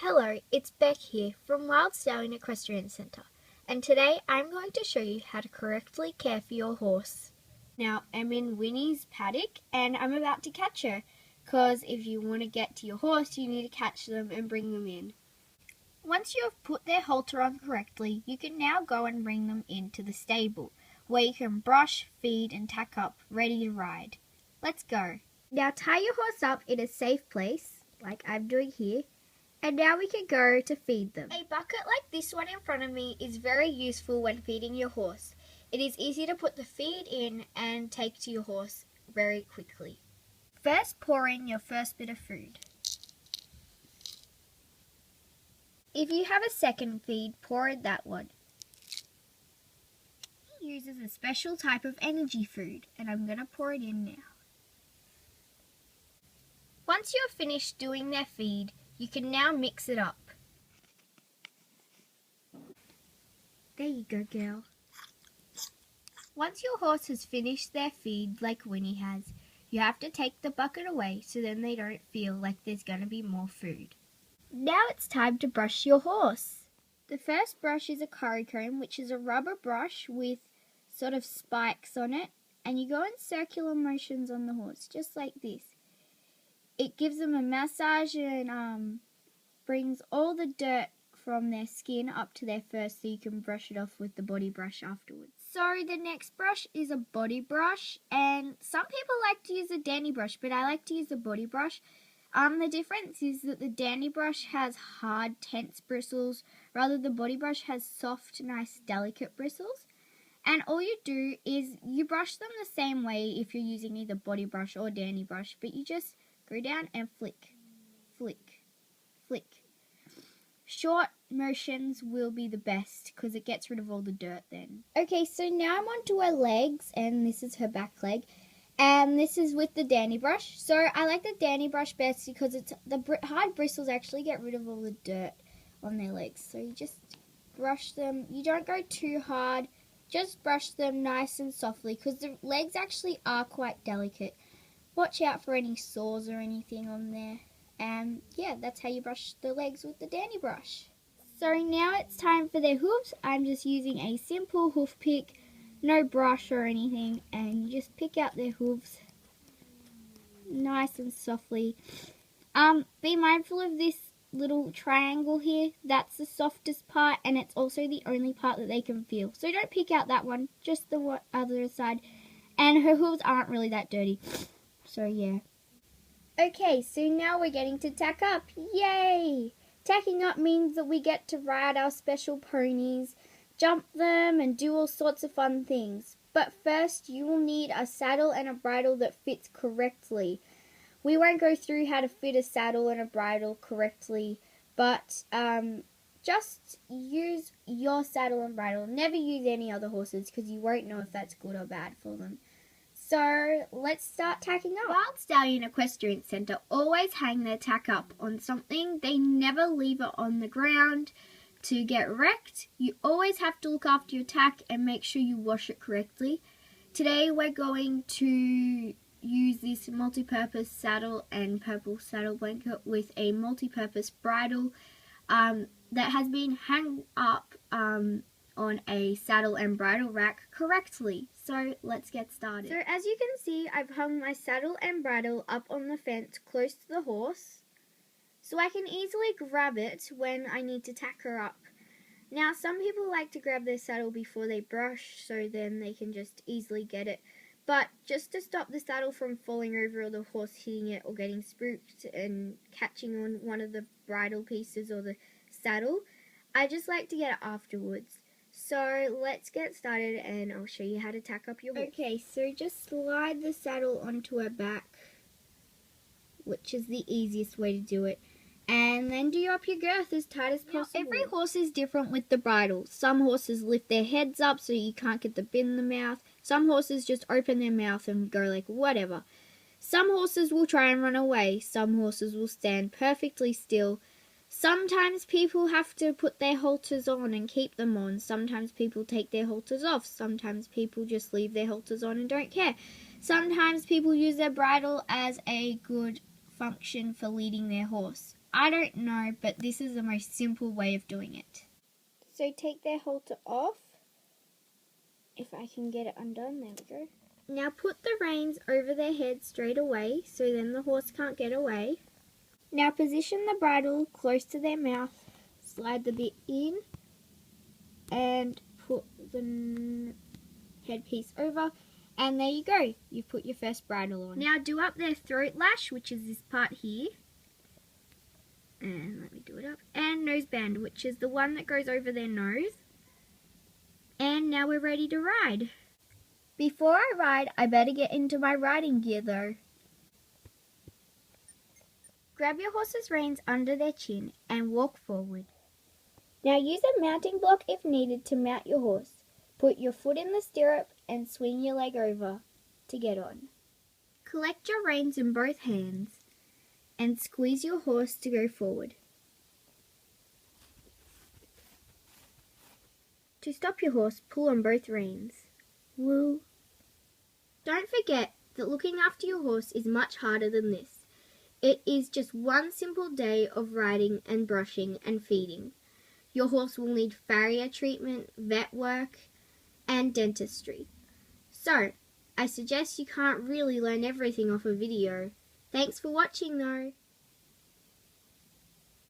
Hello, it's Beck here from Wild Stallion Equestrian Centre, and today I'm going to show you how to correctly care for your horse. Now, I'm in Winnie's paddock and I'm about to catch her, because if you want to get to your horse, you need to catch them and bring them in. Once you have put their halter on correctly, you can now go and bring them into the stable, where you can brush, feed and tack up, ready to ride. Let's go. Now tie your horse up in a safe place, like I'm doing here. And now we can go to feed them. A bucket like this one in front of me is very useful when feeding your horse. It is easy to put the feed in and take to your horse very quickly. First, pour in your first bit of food. If you have a second feed, pour in that one. He uses a special type of energy food, and I'm going to pour it in now. Once you have finished doing their feed, you can now mix it up. There you go, girl. Once your horse has finished their feed like Winnie has, you have to take the bucket away so then they don't feel like there's going to be more food. Now it's time to brush your horse. The first brush is a curry comb, which is a rubber brush with sort of spikes on it, and you go in circular motions on the horse, just like this. It gives them a massage and brings all the dirt from their skin up to their fur so you can brush it off with the body brush afterwards. So the next brush is a body brush, and some people like to use a dandy brush, but I like to use a body brush. The difference is that the dandy brush has hard, tense bristles, rather the body brush has soft, nice, delicate bristles. And all you do is you brush them the same way if you're using either body brush or dandy brush, but you just go down and flick, flick, flick. Short motions will be the best because it gets rid of all the dirt then. Okay, so now I'm onto her legs, and this is her back leg. And this is with the dandy brush. So I like the dandy brush best because it's the hard bristles actually get rid of all the dirt on their legs. So you just brush them. You don't go too hard. Just brush them nice and softly because the legs actually are quite delicate. Watch out for any sores or anything on there. And yeah, that's how you brush the legs with the dandy brush. So now it's time for their hooves. I'm just using a simple hoof pick, no brush or anything, and you just pick out their hooves nice and softly. Be mindful of this little triangle here. That's the softest part, and it's also the only part that they can feel. So don't pick out that one, just the other side. And her hooves aren't really that dirty. So yeah. Okay, so now we're getting to tack up. Yay! Tacking up means that we get to ride our special ponies, jump them, and do all sorts of fun things. But first, you will need a saddle and a bridle that fits correctly. We won't go through how to fit a saddle and a bridle correctly, but just use your saddle and bridle. Never use any other horses because you won't know if that's good or bad for them. So let's start tacking up. Wild Stallion Equestrian Centre always hang their tack up on something. They never leave it on the ground to get wrecked. You always have to look after your tack and make sure you wash it correctly. Today we're going to use this multi-purpose saddle and purple saddle blanket with a multi-purpose bridle that has been hung up on a saddle and bridle rack correctly. So let's get started. So as you can see, I've hung my saddle and bridle up on the fence close to the horse, so I can easily grab it when I need to tack her up. Now some people like to grab their saddle before they brush, so then they can just easily get it. But just to stop the saddle from falling over or the horse hitting it or getting spooked and catching on one of the bridle pieces or the saddle, I just like to get it afterwards. So let's get started and I'll show you how to tack up your horse. Okay, so just slide the saddle onto her back, which is the easiest way to do it. And then do up your girth as tight as possible. Now, every horse is different with the bridle. Some horses lift their heads up so you can't get the bit in the mouth. Some horses just open their mouth and go like whatever. Some horses will try and run away. Some horses will stand perfectly still. Sometimes people have to put their halters on and keep them on. Sometimes people take their halters off. Sometimes people just leave their halters on and don't care. Sometimes people use their bridle as a good function for leading their horse. I don't know, but this is the most simple way of doing it. So take their halter off. If I can get it undone, there we go. Now put the reins over their head straight away, so then the horse can't get away. Now position the bridle close to their mouth, slide the bit in, and put the headpiece over, and there you go. You've put your first bridle on. Now do up their throat lash, which is this part here. And let me do it up. And noseband, which is the one that goes over their nose. And now we're ready to ride. Before I ride, I better get into my riding gear though. Grab your horse's reins under their chin and walk forward. Now use a mounting block if needed to mount your horse. Put your foot in the stirrup and swing your leg over to get on. Collect your reins in both hands and squeeze your horse to go forward. To stop your horse, pull on both reins. Woo! Don't forget that looking after your horse is much harder than this. It is just one simple day of riding and brushing and feeding. Your horse will need farrier treatment, vet work, and dentistry. So, I suggest you can't really learn everything off a video. Thanks for watching though.